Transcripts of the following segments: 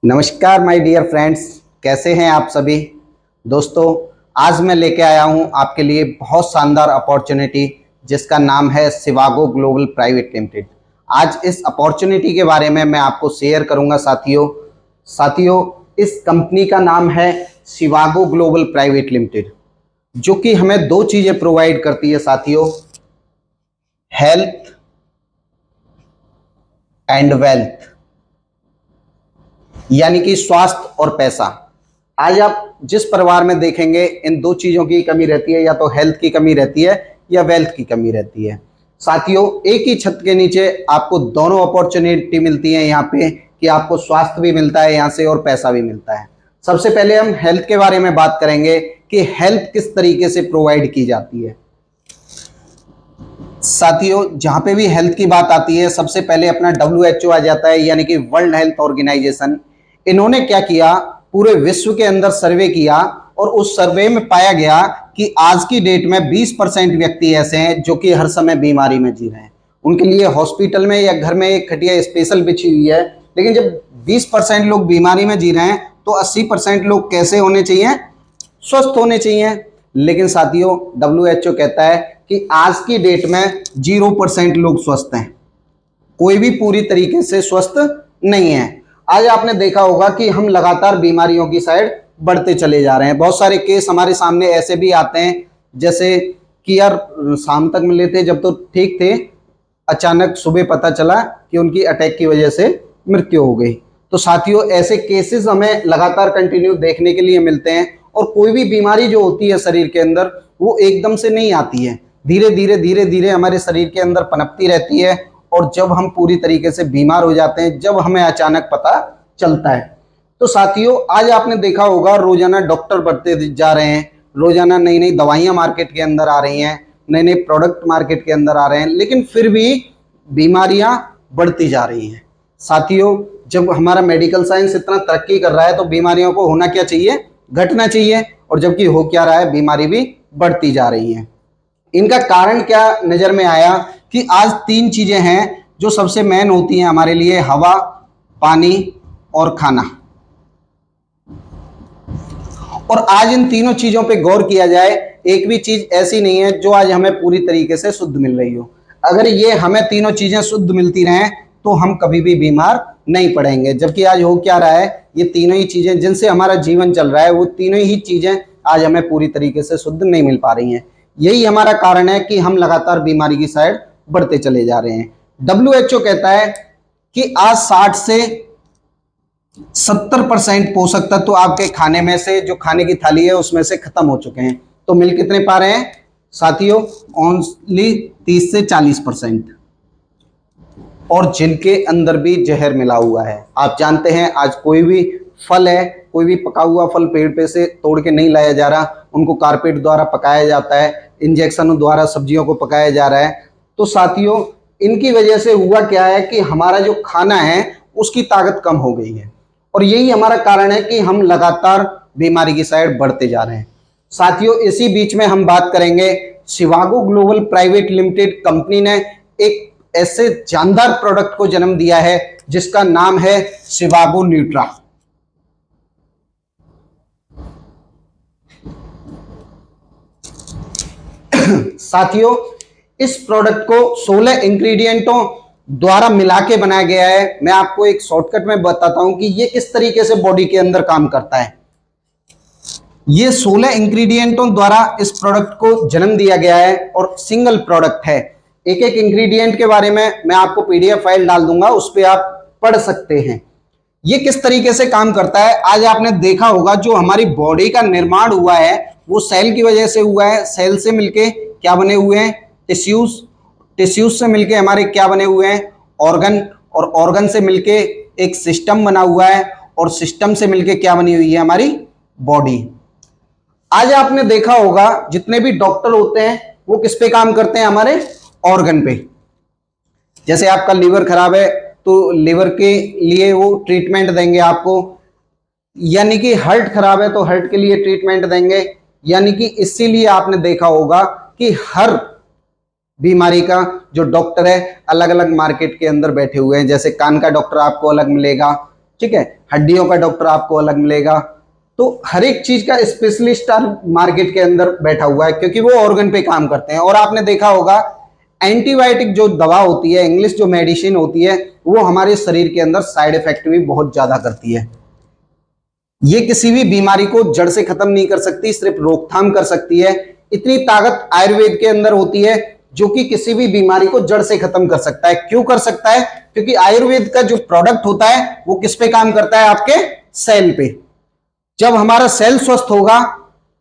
नमस्कार my dear friends, कैसे हैं आप सभी दोस्तों। आज मैं लेके आया हूं आपके लिए बहुत शानदार अपॉर्चुनिटी जिसका नाम है शिवागो ग्लोबल प्राइवेट लिमिटेड। आज इस अपॉर्चुनिटी के बारे में मैं आपको शेयर करूंगा साथियों इस कंपनी का नाम है शिवागो ग्लोबल प्राइवेट लिमिटेड, जो कि हमें दो चीज़ें प्रोवाइड करती है साथियों, हेल्थ एंड वेल्थ, यानी कि स्वास्थ्य और पैसा। आज आप जिस परिवार में देखेंगे इन दो चीज़ों की कमी रहती है, या तो हेल्थ की कमी रहती है या वेल्थ की कमी रहती है। साथियों, एक ही छत के नीचे आपको दोनों अपॉर्चुनिटी मिलती है यहाँ पे कि आपको स्वास्थ्य भी मिलता है यहाँ से और पैसा भी मिलता है। सबसे पहले हम हेल्थ के बारे में बात करेंगे कि हेल्थ किस तरीके से प्रोवाइड की जाती है। साथियों, जहाँ पे भी हेल्थ की बात आती है सबसे पहले अपना WHO आ जाता है, यानी कि वर्ल्ड हेल्थ ऑर्गेनाइजेशन। इन्होंने क्या किया, पूरे विश्व के अंदर सर्वे किया और उस सर्वे में पाया गया कि आज की डेट में 20% व्यक्ति ऐसे हैं जो कि हर समय बीमारी में जी रहे हैं। उनके लिए हॉस्पिटल में या घर में एक खटिया स्पेशल बिछी हुई है, लेकिन जब 20% लोग बीमारी में जी रहे हैं तो 80% लोग कैसे होने चाहिए, स्वस्थ होने चाहिए। लेकिन साथियों, WHO कहता है कि आज की डेट में 0% लोग स्वस्थ हैं, कोई भी पूरी तरीके से स्वस्थ नहीं है। आज आपने देखा होगा कि हम लगातार बीमारियों की साइड बढ़ते चले जा रहे हैं। बहुत सारे केस हमारे सामने ऐसे भी आते हैं, जैसे कि यार शाम तक मिले थे जब तो ठीक थे, अचानक सुबह पता चला कि उनकी अटैक की वजह से मृत्यु हो गई। तो साथियों, ऐसे केसेस हमें लगातार कंटिन्यू देखने के लिए मिलते हैं। और कोई भी बीमारी जो होती है शरीर के अंदर, वो एकदम से नहीं आती है, धीरे धीरे हमारे शरीर के अंदर पनपती रहती है। और जब हम पूरी तरीके से बीमार हो जाते हैं, जब हमें अचानक पता चलता है। तो साथियों, आज आपने देखा होगा रोजाना डॉक्टर बढ़ते जा रहे हैं, रोजाना नई नई दवाइयां मार्केट के अंदर आ रही हैं, नए नए प्रोडक्ट मार्केट के अंदर आ रहे हैं, लेकिन फिर भी बीमारियां बढ़ती जा रही हैं। साथियों, जब हमारा मेडिकल साइंस इतना तरक्की कर रहा है तो बीमारियों को होना क्या चाहिए, घटना चाहिए। और जबकि हो क्या रहा है, बीमारी भी बढ़ती जा रही है। इनका कारण क्या नजर में आया कि आज तीन चीजें हैं जो सबसे मेन होती हैं हमारे लिए, हवा, पानी और खाना। और आज इन तीनों चीजों पे गौर किया जाए, एक भी चीज ऐसी नहीं है जो आज हमें पूरी तरीके से शुद्ध मिल रही हो। अगर ये हमें तीनों चीजें शुद्ध मिलती रहें तो हम कभी भी बीमार नहीं पड़ेंगे। जबकि आज हो क्या रहा है, ये तीनों ही चीजें जिनसे हमारा जीवन चल रहा है, वो तीनों ही चीजें आज हमें पूरी तरीके से शुद्ध नहीं मिल पा रही हैं। यही हमारा कारण है कि हम लगातार बीमारी की साइड बढ़ते चले जा रहे हैं। WHO कहता है कि आज 60 से 70% पोषक तत्व आपके खाने में से, जो खाने की थाली है उसमें से खत्म हो चुके हैं। तो मिल कितने पा रहे हैं साथियों, ओनली 30 से 40%। और जिनके अंदर भी जहर मिला हुआ है। आप जानते हैं आज कोई भी फल है, कोई भी पका हुआ फल पेड़ पे से तोड़ के नहीं लाया जा रहा, उनको कारपेट द्वारा पकाया जाता है, इंजेक्शनों द्वारा सब्जियों को पकाया जा रहा है। तो साथियों, इनकी वजह से हुआ क्या है कि हमारा जो खाना है उसकी ताकत कम हो गई है। और यही हमारा कारण है कि हम लगातार बीमारी की साइड बढ़ते जा रहे हैं। साथियों, इसी बीच में हम बात करेंगे, शिवागो ग्लोबल प्राइवेट लिमिटेड कंपनी ने एक ऐसे जानदार प्रोडक्ट को जन्म दिया है जिसका नाम है शिवागो न्यूट्रा। साथियों, इस प्रोडक्ट को 16 इंग्रेडिएंटों द्वारा मिला के बनाया गया है। मैं आपको एक शॉर्टकट में बताता हूं कि ये किस तरीके से बॉडी के अंदर काम करता है। ये 16 इंग्रेडिएंटों द्वारा इस प्रोडक्ट को जन्म दिया गया है और सिंगल प्रोडक्ट है। एक एक इंग्रेडिएंट के बारे में मैं आपको PDF फाइल डाल दूंगा, उस पर आप पढ़ सकते हैं ये किस तरीके से काम करता है। आज आपने देखा होगा जो हमारी बॉडी का निर्माण हुआ है वो सेल की वजह से हुआ है। सेल से मिलके क्या बने हुए हैं, टिश्यूज, टिश्यूज से मिलके हमारे क्या बने हुए हैं, ऑर्गन, और ऑर्गन से मिलके एक सिस्टम बना हुआ है, और सिस्टम से मिलके क्या बनी हुई है, हमारी बॉडी। आज आपने देखा होगा जितने भी डॉक्टर होते हैं वो किस पे काम करते हैं, हमारे ऑर्गन पे। जैसे आपका लीवर खराब है तो लीवर के लिए वो ट्रीटमेंट देंगे आपको, यानी कि हार्ट खराब है तो हार्ट के लिए ट्रीटमेंट देंगे। यानी कि इसीलिए आपने देखा होगा कि हर बीमारी का जो डॉक्टर है अलग अलग मार्केट के अंदर बैठे हुए हैं। जैसे कान का डॉक्टर आपको अलग मिलेगा, ठीक है, हड्डियों का डॉक्टर आपको अलग मिलेगा। तो हर एक चीज का स्पेशलिस्ट मार्केट के अंदर बैठा हुआ है, क्योंकि वो ऑर्गन पे काम करते हैं। और आपने देखा होगा एंटीबायोटिक जो दवा होती है, इंग्लिश जो मेडिसिन होती है, वो हमारे शरीर के अंदर साइड इफेक्ट भी बहुत ज्यादा करती है। ये किसी भी बीमारी को जड़ से खत्म नहीं कर सकती, सिर्फ रोकथाम कर सकती है। इतनी ताकत आयुर्वेद के अंदर होती है जो कि किसी भी बीमारी को जड़ से खत्म कर सकता है। क्यों कर सकता है? क्योंकि आयुर्वेद का जो प्रोडक्ट होता है वो किस पे काम करता है? आपके सेल पे। जब हमारा सेल स्वस्थ होगा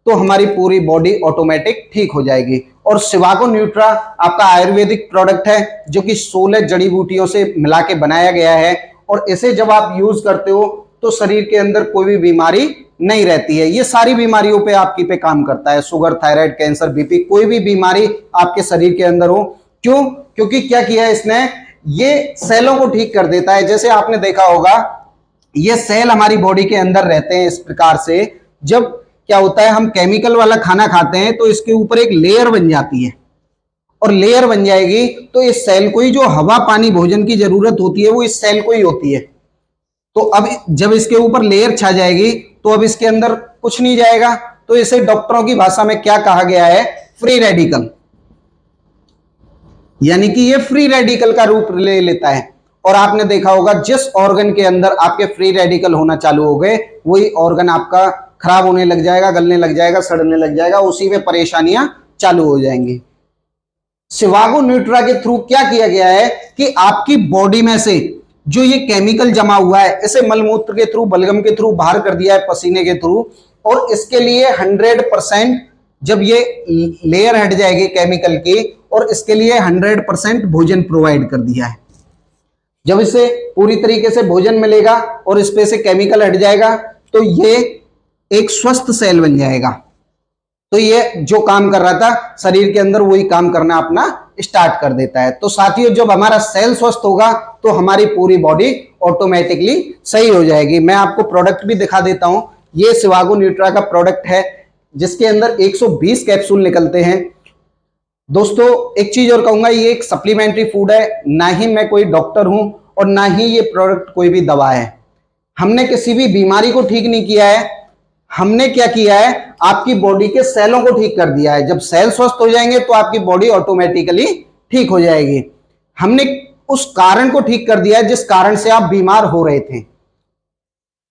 तो हमारी पूरी बॉडी ऑटोमेटिक ठीक हो जाएगी। और शिवागो न्यूट्रा आपका आयुर्वेदिक प्रोडक्ट है जो कि 16 जड़ी बूटियों से मिला के बनाया गया है। और इसे जब आप यूज करते हो तो शरीर के अंदर कोई भी बीमारी नहीं रहती है। ये सारी बीमारियों पे आपकी पे काम करता है, शुगर, थायराइड, कैंसर, बीपी, कोई भी बीमारी आपके शरीर के अंदर हो। क्यों? क्योंकि क्या किया है इसने, ये सेलों को ठीक कर देता है। जैसे आपने देखा होगा ये सेल हमारी बॉडी के अंदर रहते हैं इस प्रकार से। जब क्या होता है, हम केमिकल वाला खाना खाते हैं तो इसके ऊपर एक लेयर बन जाती है, और लेयर बन जाएगी तो इस सेल को ही जो हवा, पानी, भोजन की जरूरत होती है वो इस सेल को ही होती है। तो अब जब इसके ऊपर लेयर छा जाएगी तो अब इसके अंदर कुछ नहीं जाएगा। तो इसे डॉक्टरों की भाषा में क्या कहा गया है? Free radical. यानी कि ये फ्री रेडिकल का रूप ले लेता है। और आपने देखा होगा जिस ऑर्गन के अंदर आपके फ्री रेडिकल होना चालू हो गए वही ऑर्गन आपका खराब होने लग जाएगा, गलने लग जाएगा, सड़ने लग जाएगा, उसी में परेशानियां चालू हो जाएंगी। शिवागो न्यूट्रा के थ्रू क्या किया गया है कि आपकी बॉडी में से जो ये केमिकल जमा हुआ है इसे मलमूत्र के थ्रू, बलगम के थ्रू बाहर कर दिया है, पसीने के थ्रू। और इसके लिए 100% जब ये लेयर हट जाएगी केमिकल की, और इसके लिए 100% भोजन प्रोवाइड कर दिया है। जब इसे पूरी तरीके से भोजन मिलेगा और इस पे से केमिकल हट जाएगा तो ये एक स्वस्थ सेल बन जाएगा। तो ये जो काम कर रहा था शरीर के अंदर वही काम करना अपना स्टार्ट कर देता है। तो साथियों, जब हमारा सेल स्वस्थ होगा तो हमारी पूरी बॉडी ऑटोमेटिकली सही हो जाएगी। मैं आपको प्रोडक्ट भी दिखा देता हूं। ये शिवागो न्यूट्रा का प्रोडक्ट है जिसके अंदर 120 कैप्सूल निकलते हैं। दोस्तों एक चीज और कहूंगा, ये एक सप्लीमेंट्री फूड है, ना ही मैं कोई डॉक्टर हूं और ना ही ये प्रोडक्ट कोई भी दवा है। हमने किसी भी बीमारी को ठीक नहीं किया है, हमने क्या किया है, आपकी बॉडी के सेलों को ठीक कर दिया है। जब सेल स्वस्थ हो जाएंगे तो आपकी बॉडी ऑटोमेटिकली ठीक हो जाएगी। हमने उस कारण को ठीक कर दिया है जिस कारण से आप बीमार हो रहे थे।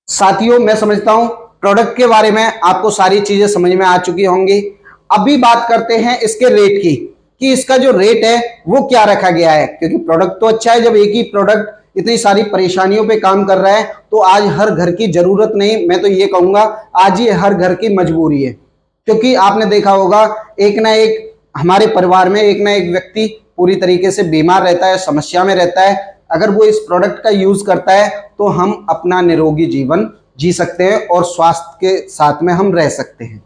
साथियों, मैं समझता हूं प्रोडक्ट के बारे में आपको सारी चीजें समझ में आ चुकी होंगी। अभी बात करते हैं इसके रेट की, कि इसका जो रेट है वो क्या रखा गया है। क्योंकि प्रोडक्ट तो अच्छा है, जब एक ही प्रोडक्ट इतनी सारी परेशानियों पे काम कर रहा है तो आज हर घर की जरूरत नहीं, मैं तो ये कहूंगा आज ये हर घर की मजबूरी है। क्योंकि आपने देखा होगा एक ना एक हमारे परिवार में एक ना एक व्यक्ति पूरी तरीके से बीमार रहता है, समस्या में रहता है। अगर वो इस प्रोडक्ट का यूज करता है तो हम अपना निरोगी जीवन जी सकते हैं और स्वास्थ्य के साथ में हम रह सकते हैं।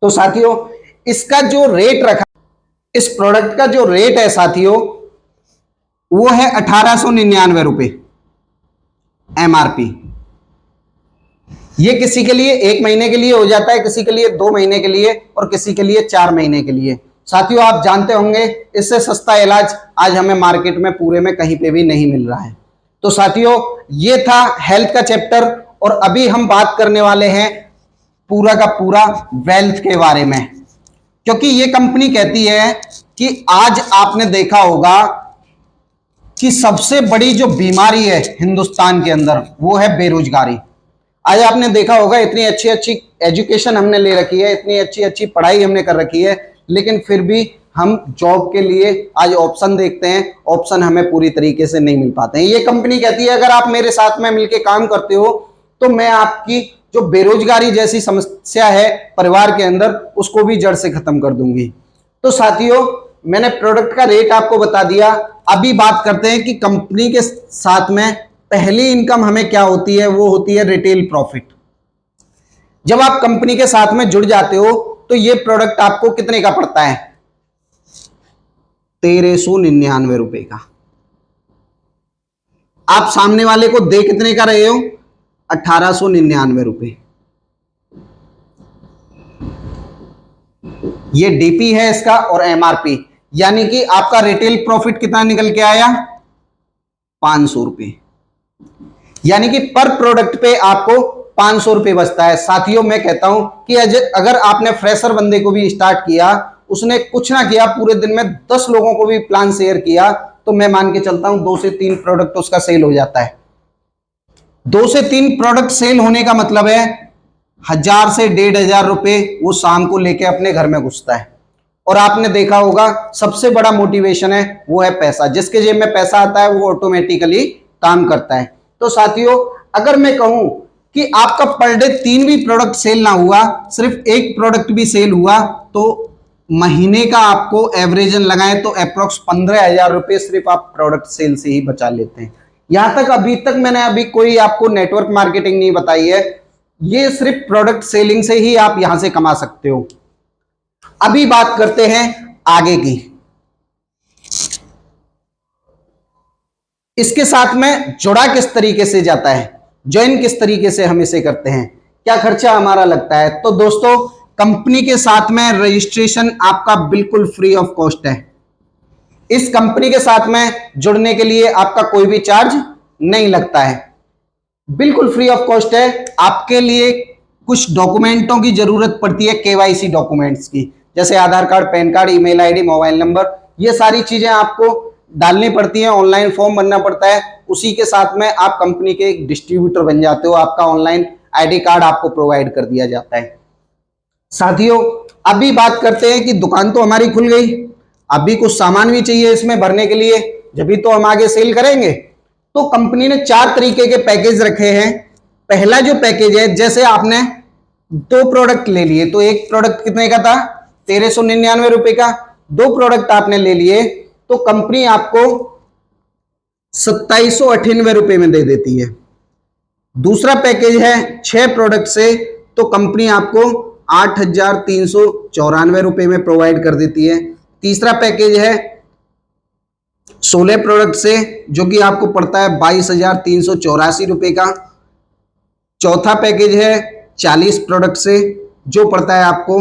तो साथियों, इसका जो रेट रखा, इस प्रोडक्ट का जो रेट है साथियों वो है 1899 रुपए MRP। ये किसी के लिए 1 महीने के लिए हो जाता है, किसी के लिए 2 महीने के लिए और किसी के लिए 4 महीने के लिए। साथियों, आप जानते होंगे इससे सस्ता इलाज आज हमें मार्केट में पूरे में कहीं पे भी नहीं मिल रहा है। तो साथियों, ये था हेल्थ का चैप्टर और अभी हम बात करने वाले हैं पूरा का पूरा वेल्थ के बारे में। क्योंकि ये कंपनी कहती है कि आज आपने देखा होगा कि सबसे बड़ी जो बीमारी है हिंदुस्तान के अंदर वो है बेरोजगारी। आज आपने देखा होगा इतनी अच्छी अच्छी एजुकेशन हमने ले रखी है, इतनी अच्छी अच्छी पढ़ाई हमने कर रखी है, लेकिन फिर भी हम जॉब के लिए आज ऑप्शन देखते हैं, ऑप्शन हमें पूरी तरीके से नहीं मिल पाते हैं। ये कंपनी कहती है अगर आप मेरे साथ में मिलकर काम करते हो तो मैं आपकी जो बेरोजगारी जैसी समस्या है परिवार के अंदर उसको भी जड़ से खत्म कर दूंगी। तो साथियों, मैंने प्रोडक्ट का रेट आपको बता दिया। अभी बात करते हैं कि कंपनी के साथ में पहली इनकम हमें क्या होती है, वो होती है रिटेल प्रॉफिट। जब आप कंपनी के साथ में जुड़ जाते हो तो ये प्रोडक्ट आपको कितने का पड़ता है? 1399 रुपए का। आप सामने वाले को दे कितने का रहे हो? 1899 रुपए। ये डीपी है इसका और MRP, यानी कि आपका रिटेल प्रॉफिट कितना निकल के आया? 500 रुपए। यानी कि पर प्रोडक्ट पे आपको 500 रुपए बचता है। साथियों मैं कहता हूं कि अगर आपने फ्रेशर बंदे को भी स्टार्ट किया, उसने कुछ ना किया, पूरे दिन में 10 लोगों को भी प्लान शेयर किया, तो मैं मान के चलता हूं 2 से 3 प्रोडक्ट उसका सेल हो जाता है। 2 से 3 प्रोडक्ट सेल होने का मतलब है 1000 से 1500 रुपए वो शाम को लेके अपने घर में घुसता है। और आपने देखा होगा सबसे बड़ा मोटिवेशन है वो है पैसा। जिसके जेब में पैसा आता है वो ऑटोमेटिकली काम करता है। तो साथियों अगर मैं कहूं कि आपका पर डे 3 भी प्रोडक्ट सेल ना हुआ, सिर्फ एक प्रोडक्ट भी सेल हुआ, तो महीने का आपको एवरेजन लगाएं तो अप्रोक्स 15,000 रुपए सिर्फ आप प्रोडक्ट सेल से ही बचा लेते हैं। यहां तक अभी तक मैंने कोई आपको नेटवर्क मार्केटिंग नहीं बताई है, ये सिर्फ प्रोडक्ट सेलिंग से ही आप यहां से कमा सकते हो। अभी बात करते हैं आगे की। इसके साथ में जुड़ा किस तरीके से जाता है, ज्वाइन किस तरीके से हम इसे करते हैं, क्या खर्चा हमारा लगता है। तो दोस्तों कंपनी के साथ में रजिस्ट्रेशन आपका बिल्कुल फ्री ऑफ कॉस्ट है। इस कंपनी के साथ में जुड़ने के लिए आपका कोई भी चार्ज नहीं लगता है, बिल्कुल फ्री ऑफ कॉस्ट है। आपके लिए कुछ डॉक्यूमेंटों की जरूरत पड़ती है, केवाईसी डॉक्यूमेंट्स की, जैसे Aadhaar card, PAN card, email ID, mobile number, ये सारी चीजें आपको डालनी पड़ती हैं, ऑनलाइन फॉर्म भरना पड़ता है। उसी के साथ में आप कंपनी के एक डिस्ट्रीब्यूटर बन जाते हो, आपका ऑनलाइन आईडी कार्ड आपको प्रोवाइड कर दिया जाता है। साथियों अभी बात करते हैं कि दुकान तो हमारी खुल गई, अभी कुछ सामान भी चाहिए इसमें भरने के लिए, जब भी तो हम आगे सेल करेंगे। तो कंपनी ने 4 तरीके के पैकेज रखे हैं। पहला जो पैकेज है, जैसे आपने 2 प्रोडक्ट ले लिए, तो एक प्रोडक्ट कितने का था, 1399 रुपए का। 2 प्रोडक्ट आपने ले लिए तो कंपनी आपको 2798 रुपए में दे देती है। दूसरा पैकेज है 6 प्रोडक्ट से, तो कंपनी आपको 8394 रुपए में प्रोवाइड कर देती है। तीसरा पैकेज है 16 प्रोडक्ट से, जो कि आपको पड़ता है 22,384 रुपए का। चौथा पैकेज है 40 प्रोडक्ट से, जो पड़ता है आपको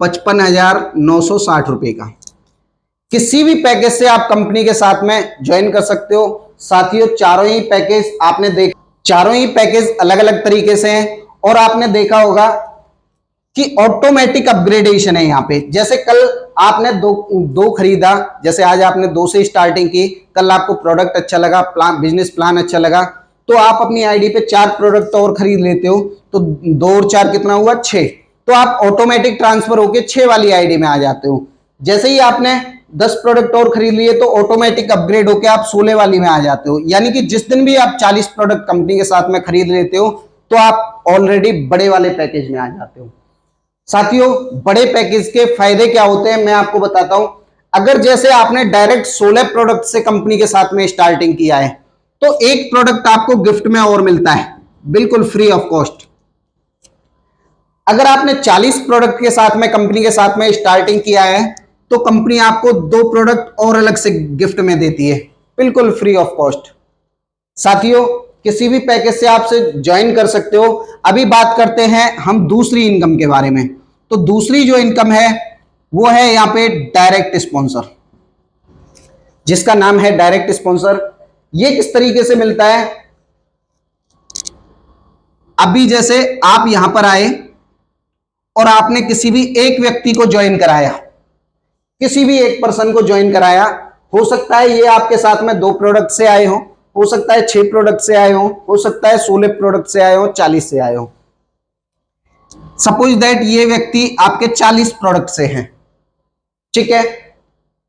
55,960 रुपए का। किसी भी पैकेज से आप कंपनी के साथ में ज्वाइन कर सकते हो। साथियों चारों ही पैकेज अलग अलग तरीके से हैं, और आपने देखा होगा कि ऑटोमेटिक अपग्रेडेशन है यहाँ पे। जैसे कल आपने दो खरीदा, जैसे आज आपने 2 से स्टार्टिंग की, कल आपको प्रोडक्ट अच्छा लगा, बिजनेस प्लान अच्छा लगा, तो आप अपनी आईडी पे 4 प्रोडक्ट और खरीद लेते हो, तो 2 और 4 कितना हुआ, 6। तो आप ऑटोमेटिक ट्रांसफर होके 6 वाली आईडी में आ जाते हो। जैसे ही आपने 10 प्रोडक्ट और खरीद लिए तो ऑटोमेटिक अपग्रेड होके आप 16 वाली में आ जाते हो। यानी कि जिस दिन भी आप 40 प्रोडक्ट कंपनी के साथ में खरीद लेते हो तो आप ऑलरेडी बड़े वाले पैकेज में आ जाते हो। साथियों बड़े पैकेज के फायदे क्या होते हैं मैं आपको बताता हूं। अगर जैसे आपने डायरेक्ट 16 प्रोडक्ट से कंपनी के साथ में स्टार्टिंग किया है, तो एक प्रोडक्ट आपको गिफ्ट में और मिलता है, बिल्कुल फ्री ऑफ कॉस्ट। अगर आपने 40 प्रोडक्ट के साथ में कंपनी के साथ में स्टार्टिंग किया है, तो कंपनी आपको 2 प्रोडक्ट और अलग से गिफ्ट में देती है, बिल्कुल फ्री ऑफ कॉस्ट। साथियों किसी भी पैकेज से आपसे ज्वाइन कर सकते हो। अभी बात करते हैं हम दूसरी इनकम के बारे में। तो दूसरी जो इनकम है वो है यहाँ पे डायरेक्ट स्पॉन्सर, जिसका नाम है डायरेक्ट स्पॉन्सर। ये किस तरीके से मिलता है, अभी जैसे आप यहां पर आए और आपने किसी भी एक व्यक्ति को ज्वाइन कराया, किसी भी एक पर्सन को ज्वाइन कराया, हो सकता है ये आपके साथ में 2 प्रोडक्ट से आए हो सकता है 6 प्रोडक्ट से आए हो सकता है 16 प्रोडक्ट से आए हो, 40 से आए हो। सपोज दैट ये व्यक्ति आपके 40 प्रोडक्ट से हैं, ठीक है।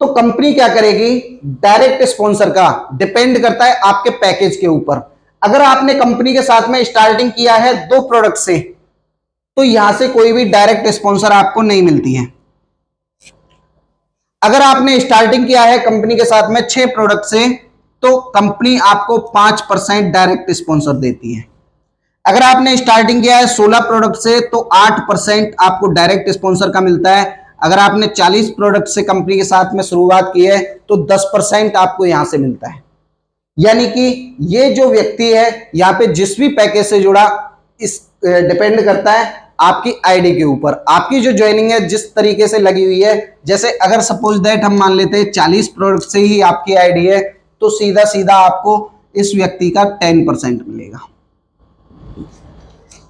तो कंपनी क्या करेगी, डायरेक्ट स्पॉन्सर का डिपेंड करता है आपके पैकेज के ऊपर। अगर आपने कंपनी के साथ में स्टार्टिंग किया है 2 प्रोडक्ट से, तो यहां से कोई भी डायरेक्ट स्पॉन्सर आपको नहीं मिलती है। अगर आपने स्टार्टिंग किया है कंपनी के साथ में 6 प्रोडक्ट से, तो कंपनी आपको 5% डायरेक्ट स्पॉन्सर देती है। अगर आपने स्टार्टिंग किया है 16 प्रोडक्ट से, तो 8% आपको डायरेक्ट स्पॉन्सर का मिलता है। अगर आपने 40 प्रोडक्ट से कंपनी के साथ में शुरुआत की है, तो 10% आपको यहां से मिलता है। यानी कि ये जो व्यक्ति है यहाँ पे जिस भी पैकेज से जुड़ा, इस डिपेंड करता है आपकी आईडी के ऊपर, आपकी जो ज्वाइनिंग है जिस तरीके से लगी हुई है। जैसे अगर सपोज दैट हम मान लेते हैं 40 प्रोडक्ट से ही आपकी आईडी है, तो सीधा सीधा आपको इस व्यक्ति का 10% मिलेगा।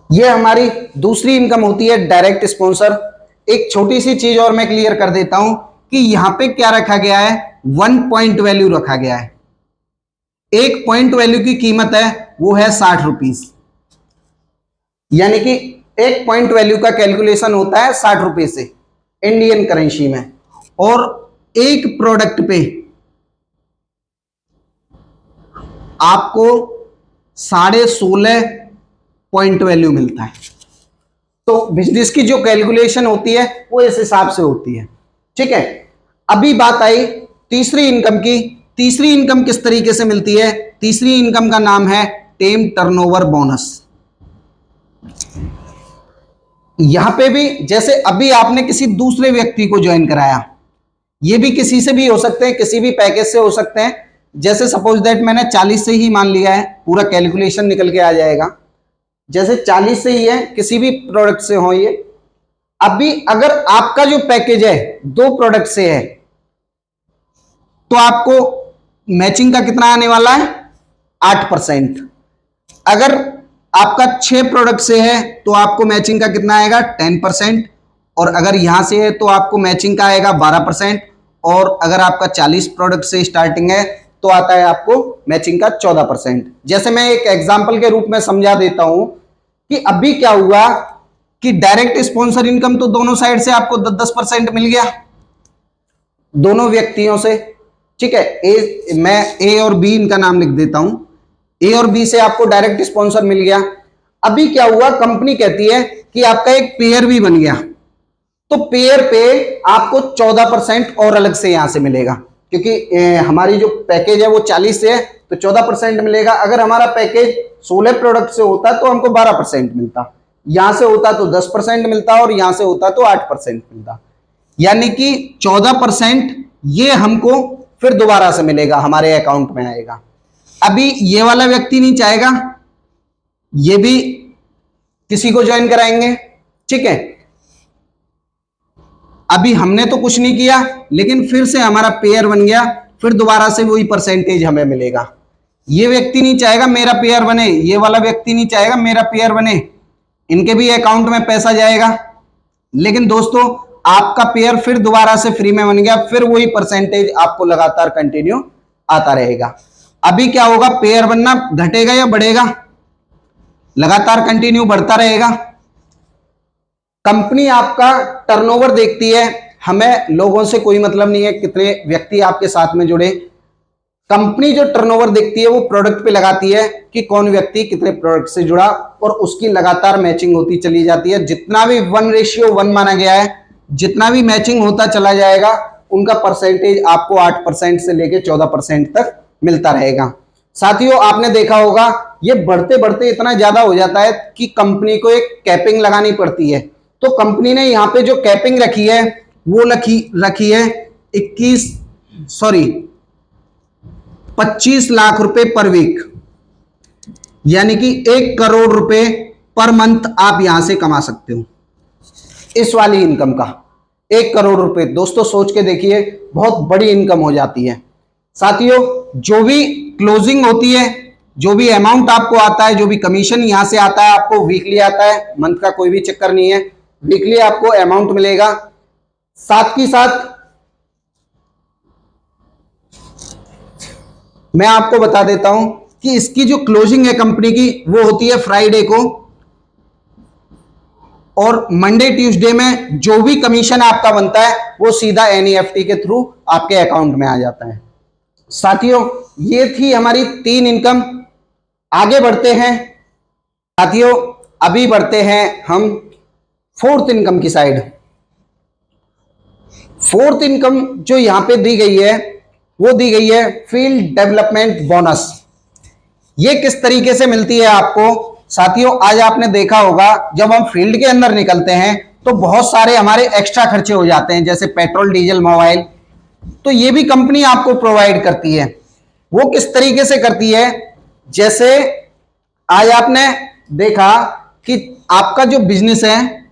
ये हमारी दूसरी इनकम होती है डायरेक्ट स्पॉन्सर। एक छोटी सी चीज और मैं क्लियर कर देता हूं कि यहां पे क्या रखा गया है, 1 पॉइंट वैल्यू रखा गया है। एक पॉइंट वैल्यू की कीमत है वो है 60 रुपीज, यानी कि एक पॉइंट वैल्यू का कैलकुलेशन होता है 60 रुपए से इंडियन करेंसी में, और एक प्रोडक्ट पे आपको 16.5 पॉइंट वैल्यू मिलता है। तो बिजनेस की जो कैलकुलेशन होती है वो इस हिसाब से होती है, ठीक है। अभी बात आई तीसरी इनकम की। तीसरी इनकम किस तरीके से मिलती है? तीसरी इनकम का नाम है टीम टर्नओवर बोनस। यहां पे भी जैसे अभी आपने किसी दूसरे व्यक्ति को ज्वाइन कराया, ये भी किसी से भी हो सकते हैं, किसी भी पैकेज से हो सकते हैं। जैसे सपोज दैट मैंने 40 से ही मान लिया है, पूरा कैलकुलेशन निकल के आ जाएगा। जैसे 40 से ही है, किसी भी प्रोडक्ट से हो ये। अभी अगर आपका जो पैकेज है 2 प्रोडक्ट से है तो आपको मैचिंग का कितना आने वाला है? 8%। अगर आपका 6 प्रोडक्ट से है तो आपको मैचिंग का कितना आएगा? 10%। और अगर यहां से है तो आपको मैचिंग का आएगा 12%। और अगर आपका 40 प्रोडक्ट से स्टार्टिंग है तो आता है आपको मैचिंग का 14%। जैसे मैं एक एग्जांपल के रूप में समझा देता हूं कि अभी क्या हुआ कि डायरेक्ट स्पॉन्सर इनकम तो दोनों साइड से आपको 10% मिल गया, दोनों व्यक्तियों से, ठीक है। मैं ए और बी इनका नाम लिख देता हूं। ए और बी से आपको डायरेक्ट स्पॉन्सर मिल गया। अभी क्या हुआ, कंपनी कहती है कि आपका एक पेयर भी बन गया, तो पेयर पे आपको 14% और अलग से यहां से मिलेगा, क्योंकि हमारी जो पैकेज है वो 40 से है तो 14% मिलेगा। अगर हमारा पैकेज 16 प्रोडक्ट से होता तो हमको 12% मिलता, यहां से होता तो 10% मिलता, और यहां से होता तो 8% मिलता। यानी कि 14% ये हमको फिर दोबारा से मिलेगा, हमारे अकाउंट में आएगा। अभी ये वाला व्यक्ति नहीं चाहेगा, ये भी किसी को ज्वाइन कराएंगे, ठीक है। अभी हमने तो कुछ नहीं किया, लेकिन फिर से हमारा पेयर बन गया, फिर दोबारा से वही परसेंटेज हमें मिलेगा। ये व्यक्ति नहीं चाहेगा मेरा पेयर बने, ये वाला व्यक्ति नहीं चाहेगा मेरा पेयर बने, इनके भी अकाउंट में पैसा जाएगा। लेकिन दोस्तों आपका पेयर फिर दोबारा से फ्री में बन गया, फिर वही परसेंटेज आपको लगातार कंटिन्यू आता रहेगा। अभी क्या होगा, पेयर बनना घटेगा या बढ़ेगा? लगातार कंटिन्यू बढ़ता रहेगा। कंपनी आपका टर्नओवर देखती है, हमें लोगों से कोई मतलब नहीं है कितने व्यक्ति आपके साथ में जुड़े। कंपनी जो टर्नओवर देखती है वो प्रोडक्ट पे लगाती है कि कौन व्यक्ति कितने प्रोडक्ट से जुड़ा, और उसकी लगातार मैचिंग होती चली जाती है। जितना भी 1:1 माना गया है, जितना भी मैचिंग होता चला जाएगा, उनका परसेंटेज आपको 8% से लेके 14% तक मिलता रहेगा। साथियों आपने देखा होगा ये बढ़ते बढ़ते इतना ज्यादा हो जाता है कि कंपनी को एक कैपिंग लगानी पड़ती है। तो कंपनी ने यहाँ पे जो कैपिंग रखी है वो रखी है 25 लाख रुपए पर वीक, यानी कि 1 करोड़ रुपए पर मंथ आप यहां से कमा सकते हो। इस वाली इनकम का 1 करोड़ रुपए, दोस्तों सोच के देखिए, बहुत बड़ी इनकम हो जाती है। साथियों जो भी क्लोजिंग होती है, जो भी अमाउंट आपको आता है, जो भी कमीशन यहां से आता है, आपको वीकली आता है, मंथ का कोई भी चक्कर नहीं है, वीकली आपको अमाउंट मिलेगा। साथ ही साथ मैं आपको बता देता हूं कि इसकी जो क्लोजिंग है कंपनी की वो होती है फ्राइडे को, और मंडे ट्यूसडे में जो भी कमीशन आपका बनता है वो सीधा एनईएफटी के थ्रू आपके अकाउंट में आ जाता है। साथियों ये थी हमारी 3 इनकम। आगे बढ़ते हैं साथियों, अभी बढ़ते हैं हम 4th इनकम की साइड। 4th इनकम जो यहां पे दी गई है वो दी गई है फील्ड डेवलपमेंट बोनस। ये किस तरीके से मिलती है आपको? साथियों आज आपने देखा होगा जब हम फील्ड के अंदर निकलते हैं तो बहुत सारे हमारे एक्स्ट्रा खर्चे हो जाते हैं, जैसे पेट्रोल, डीजल, मोबाइल, तो ये भी कंपनी आपको प्रोवाइड करती है। वो किस तरीके से करती है? जैसे आज आपने देखा कि आपका जो बिजनेस है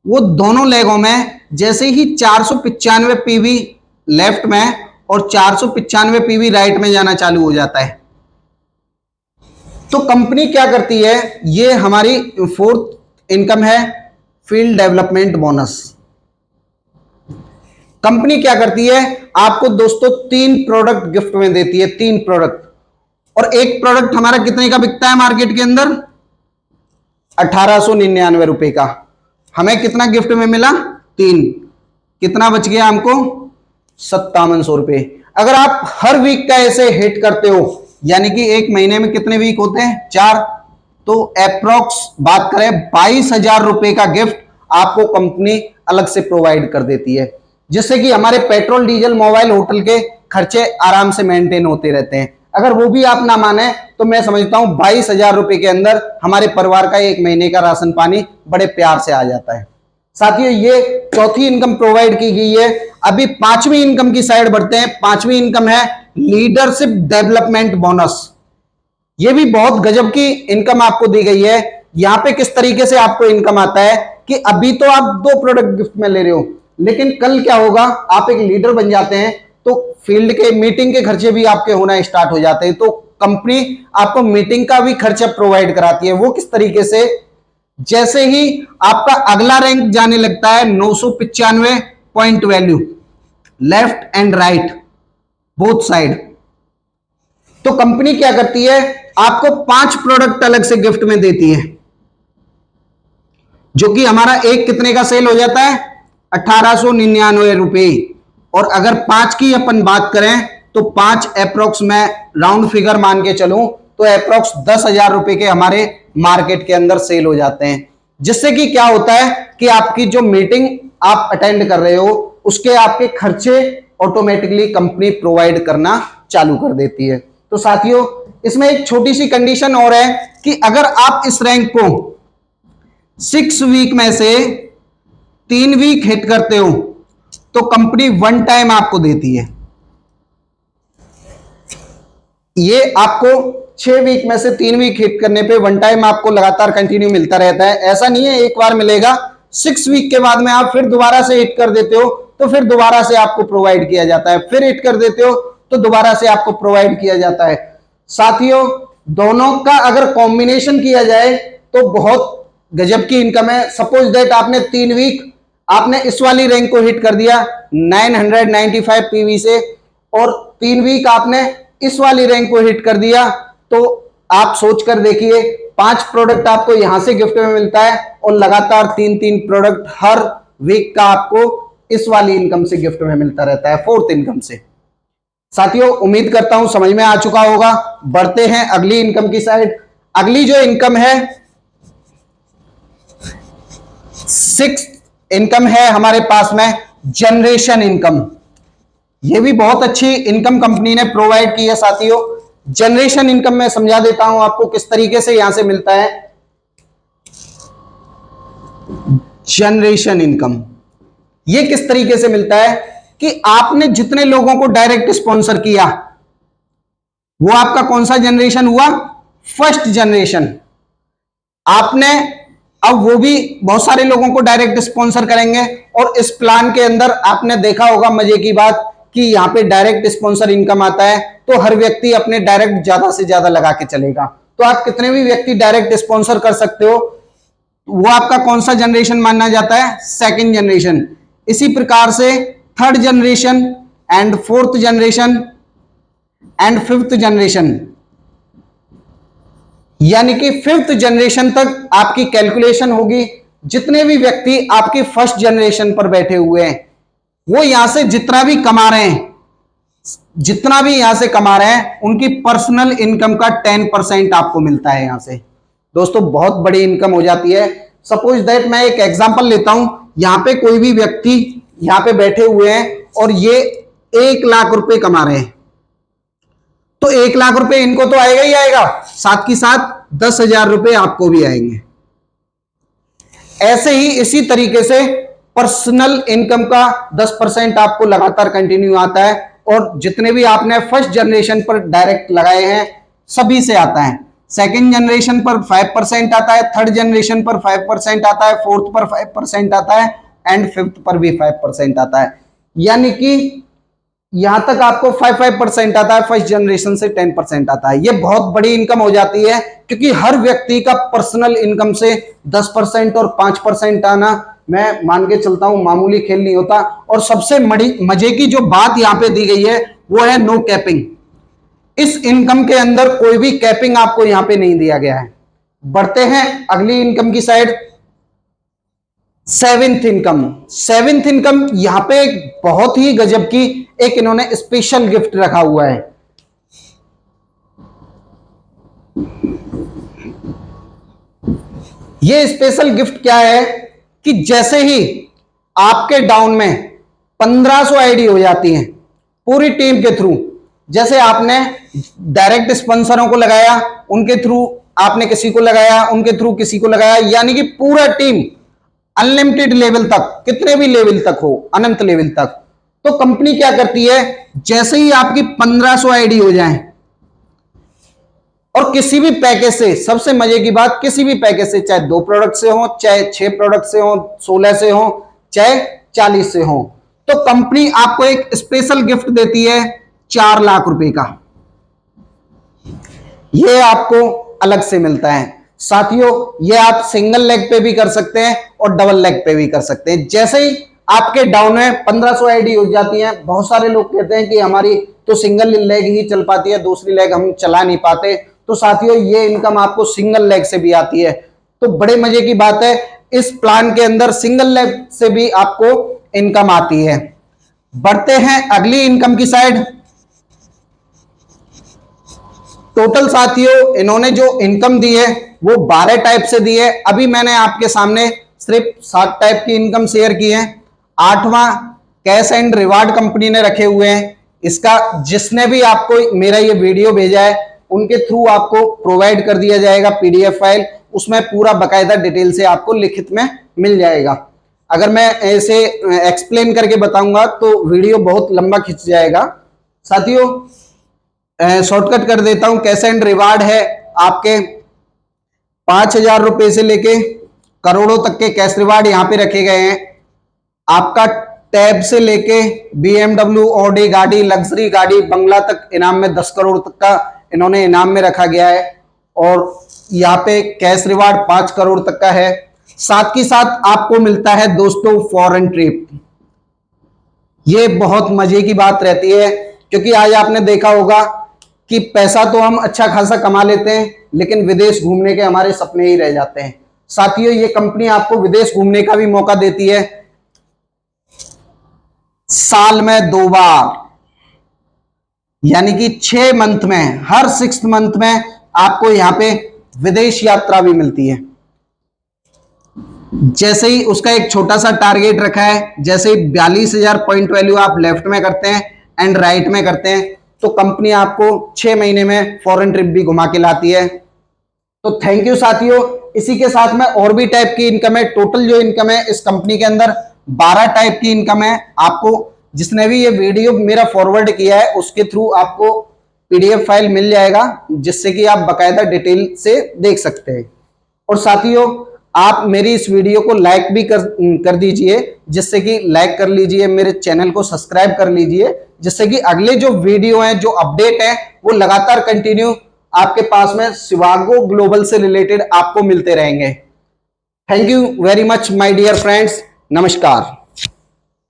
वो दोनों लेगों में जैसे ही 495 पीवी लेफ्ट में और 495 पीवी राइट में जाना चालू हो जाता है, तो कंपनी क्या करती है, ये हमारी फोर्थ इनकम है, फील्ड डेवलपमेंट बोनस। कंपनी क्या करती है, आपको दोस्तों 3 प्रोडक्ट गिफ्ट में देती है, 3 प्रोडक्ट। और एक प्रोडक्ट हमारा कितने का बिकता है मार्केट के अंदर, 1899 रुपए का। हमें कितना गिफ्ट में मिला, 3। कितना बच गया हमको, 5700 रुपए। अगर आप हर वीक का ऐसे हिट करते हो, यानी कि एक महीने में कितने वीक होते हैं, 4, तो अप्रोक्स बात करें 22,000 रुपए का गिफ्ट आपको कंपनी अलग से प्रोवाइड कर देती है, जिससे कि हमारे पेट्रोल, डीजल, मोबाइल, होटल के खर्चे आराम से मेंटेन होते रहते हैं। अगर वो भी आप ना माने तो मैं समझता हूं 22,000 रुपए के अंदर हमारे परिवार का एक महीने का राशन पानी बड़े प्यार से आ जाता है। साथियों, ये चौथी इनकम प्रोवाइड की गई है। अभी 5वीं इनकम की साइड बढ़ते हैं। 5वीं इनकम है लीडरशिप डेवलपमेंट बोनस। ये भी बहुत गजब की इनकम आपको दी गई है। यहां पे किस तरीके से आपको इनकम आता है कि अभी तो आप 2 प्रोडक्ट गिफ्ट में ले रहे हो, लेकिन कल क्या होगा, आप एक लीडर बन जाते हैं तो फील्ड के मीटिंग के खर्चे भी आपके होना स्टार्ट हो जाते हैं। तो कंपनी आपको मीटिंग का भी खर्चा प्रोवाइड कराती है। वो किस तरीके से, जैसे ही आपका अगला रैंक जाने लगता है 995 point value, left and right both side, तो कंपनी क्या करती है, आपको 5 प्रोडक्ट अलग से गिफ्ट में देती है, जो कि हमारा एक कितने का सेल हो जाता है, 1899 रुपए। और अगर 5 की अपन बात करें तो 5 अप्रोक्स में राउंड फिगर मान के चलूं तो अप्रोक्स 10,000 रुपए के हमारे मार्केट के अंदर सेल हो जाते हैं। जिससे कि क्या होता है कि आपकी जो मीटिंग आप अटेंड कर रहे हो उसके आपके खर्चे ऑटोमेटिकली कंपनी प्रोवाइड करना चालू कर देती है। तो साथियों, इसमें एक छोटी सी कंडीशन और है कि अगर आप इस रैंक को 6 वीक में से 3 वीक हिट करते हो तो कंपनी 1 टाइम आपको देती है। ये आपको 6 वीक में से 3 वीक हिट करने पे 1 टाइम आपको लगातार कंटिन्यू मिलता रहता है। ऐसा नहीं है एक बार मिलेगा, 6 वीक के बाद में आप फिर दोबारा से हिट कर देते हो तो फिर दोबारा से आपको प्रोवाइड किया जाता है, फिर हिट कर देते हो तो दोबारा से आपको प्रोवाइड किया जाता है। साथियों, दोनों का अगर कॉम्बिनेशन किया जाए तो बहुत गजब की इनकम है। सपोज दैट आपने 3 वीक आपने इस वाली रैंक को हिट कर दिया 995 पीवी से, और 3 वीक आपने इस वाली रैंक को हिट कर दिया, तो आप सोच कर देखिए 5 प्रोडक्ट आपको यहां से गिफ्ट में मिलता है और लगातार 3-3 प्रोडक्ट हर वीक का आपको इस वाली इनकम से गिफ्ट में मिलता रहता है, 4th इनकम से। साथियों, उम्मीद करता हूं समझ में आ चुका होगा। बढ़ते हैं अगली इनकम की साइड। अगली जो इनकम है 6th इनकम है हमारे पास में जनरेशन इनकम। यह भी बहुत अच्छी इनकम कंपनी ने प्रोवाइड की है। साथियों, जनरेशन इनकम में समझा देता हूं आपको किस तरीके से यहां से मिलता है। जनरेशन इनकम यह किस तरीके से मिलता है कि आपने जितने लोगों को डायरेक्ट स्पॉन्सर किया वो आपका कौन सा जनरेशन हुआ, फर्स्ट जनरेशन। आपने अब वो भी बहुत सारे लोगों को डायरेक्ट स्पॉन्सर करेंगे, और इस प्लान के अंदर आपने देखा होगा मजे की बात कि यहां पे डायरेक्ट स्पॉन्सर इनकम आता है तो हर व्यक्ति अपने डायरेक्ट ज्यादा से ज्यादा लगा के चलेगा। तो आप कितने भी व्यक्ति डायरेक्ट स्पॉन्सर कर सकते हो, वो आपका कौन सा जनरेशन माना जाता है, सेकंड जनरेशन। इसी प्रकार से 3rd generation and 4th generation and 5th generation, यानी कि 5th जनरेशन तक आपकी कैलकुलेशन होगी। जितने भी व्यक्ति आपकी फर्स्ट जनरेशन पर बैठे हुए हैं वो यहां से जितना भी कमा रहे हैं, जितना भी यहां से कमा रहे हैं, उनकी पर्सनल इनकम का 10% आपको मिलता है यहां से। दोस्तों, बहुत बड़ी इनकम हो जाती है। सपोज दैट मैं एक एग्जांपल लेता हूं। यहां पे कोई भी व्यक्ति यहां पे बैठे हुए हैं और ये 1 लाख रुपए कमा रहे हैं, तो 1 लाख रुपए इनको तो आएगा ही आएगा, साथ ही साथ 10,000 रुपए आपको भी आएंगे। ऐसे ही इसी तरीके से पर्सनल इनकम का 10% आपको लगातार कंटिन्यू आता है, और जितने भी आपने फर्स्ट जनरेशन पर डायरेक्ट लगाए हैं सभी से आता है। सेकंड जनरेशन पर 5% आता है, 3rd जनरेशन पर 5% आता है, 4th पर 5% आता है, एंड 5th पर भी 5% आता है। यानी कि यहां तक आपको 5% आता है, फर्स्ट जनरेशन से 10% आता है। ये बहुत बड़ी इनकम हो जाती है, क्योंकि हर व्यक्ति का पर्सनल इनकम से 10% और 5% आना, मैं मान के चलता हूं, मामूली खेल नहीं होता। और सबसे मजे की जो बात यहां पे दी गई है वो है नो कैपिंग। इस इनकम के अंदर कोई भी कैपिंग आपको यहां पे नहीं दिया गया है। बढ़ते हैं अगली इनकम की side, seventh income. Seventh income यहां पे बहुत ही गजब की एक इन्होंने स्पेशल गिफ्ट रखा हुआ है। ये स्पेशल गिफ्ट क्या है कि जैसे ही आपके डाउन में 1500 आईडी हो जाती हैं पूरी टीम के थ्रू, जैसे आपने डायरेक्ट स्पॉन्सरों को लगाया, उनके थ्रू आपने किसी को लगाया, उनके थ्रू किसी को लगाया, यानी कि पूरा टीम अनलिमिटेड लेवल तक, कितने भी लेवल तक हो, अनंत लेवल तक, तो कंपनी क्या करती है, जैसे ही आपकी 1500 आईडी हो जाए और किसी भी पैकेज से, सबसे मजे की बात, किसी भी पैकेज से, चाहे 2 प्रोडक्ट से हो, चाहे 6 प्रोडक्ट से हो, 16 से हो, चाहे 40 से हो, तो कंपनी आपको एक स्पेशल गिफ्ट देती है 4 लाख रुपए का। यह आपको अलग से मिलता है। साथियों, ये आप सिंगल लेग पे भी कर सकते हैं और डबल लेग पे भी कर सकते हैं। जैसे ही आपके डाउन में 1500 आईडी हो जाती है, बहुत सारे लोग कहते हैं कि हमारी तो सिंगल लेग ही चल पाती है, दूसरी लेग हम चला नहीं पाते, तो साथियों ये इनकम आपको सिंगल लेग से भी आती है। तो बड़े मजे की बात है, इस प्लान के अंदर सिंगल लेग से भी आपको इनकम आती है। बढ़ते हैं अगली इनकम की साइड। टोटल साथियों इन्होंने जो इनकम दी है वो 12 टाइप से दी है। अभी मैंने आपके सामने सिर्फ 7 टाइप की इनकम शेयर की है। 8वां कैश एंड रिवार्ड कंपनी ने रखे हुए हैं। इसका जिसने भी आपको मेरा ये वीडियो भेजा है उनके थ्रू आपको प्रोवाइड कर दिया जाएगा पीडीएफ फाइल, उसमें पूरा बकायदा डिटेल से आपको लिखित में मिल जाएगा। अगर मैं ऐसे एक्सप्लेन करके बताऊंगा तो वीडियो बहुत लंबा खिंच जाएगा। साथियों शॉर्टकट कर देता हूं, कैश एंड रिवार्ड है आपके 5000 रुपए से लेके करोड़ों तक के कैश रिवार्ड यहां पे रखे गए हैं। आपका टैब से लेके BMW, ऑडी गाड़ी, लग्जरी गाड़ी, बंगला तक इनाम में 10 करोड़ तक का इन्होंने इनाम में रखा गया है। और यहाँ पे कैश रिवार्ड 5 करोड़ तक का है। साथ ही साथ आपको मिलता है दोस्तों फॉरेन ट्रिप। ये बहुत मजे की बात रहती है, क्योंकि आज आपने देखा होगा कि पैसा तो हम अच्छा खासा कमा लेते हैं, लेकिन विदेश घूमने के हमारे सपने ही रह जाते हैं। साथियों ये कंपनी आपको विदेश घूमने का भी मौका देती है, साल में 2 बार, यानी कि 6 मंथ में, हर 6 मंथ में आपको यहां पे विदेश यात्रा भी मिलती है। जैसे ही उसका एक छोटा सा टारगेट रखा है, जैसे ही 42,000 पॉइंट वैल्यू आप लेफ्ट में करते हैं एंड राइट में करते हैं, तो कंपनी आपको 6 महीने में फॉरेन ट्रिप भी घुमा के लाती है। तो थैंक यू साथियों। इसी के साथ में और भी टाइप की इनकम है। टोटल जो इनकम है इस कंपनी के अंदर 12 टाइप की इनकम है। आपको जिसने भी ये वीडियो मेरा फॉरवर्ड किया है उसके थ्रू आपको पीडीएफ फाइल मिल जाएगा, जिससे कि आप बकायदा डिटेल से देख सकते हैं। और साथियों आप मेरी इस वीडियो को लाइक भी कर दीजिए, जिससे कि लाइक कर लीजिए, मेरे चैनल को सब्सक्राइब कर लीजिए, जिससे कि अगले जो वीडियो हैं, जो अपडेट है, वो लगातार कंटिन्यू आपके पास में शिवागो ग्लोबल से रिलेटेड आपको मिलते रहेंगे। Thank you very much my dear friends. नमस्कार।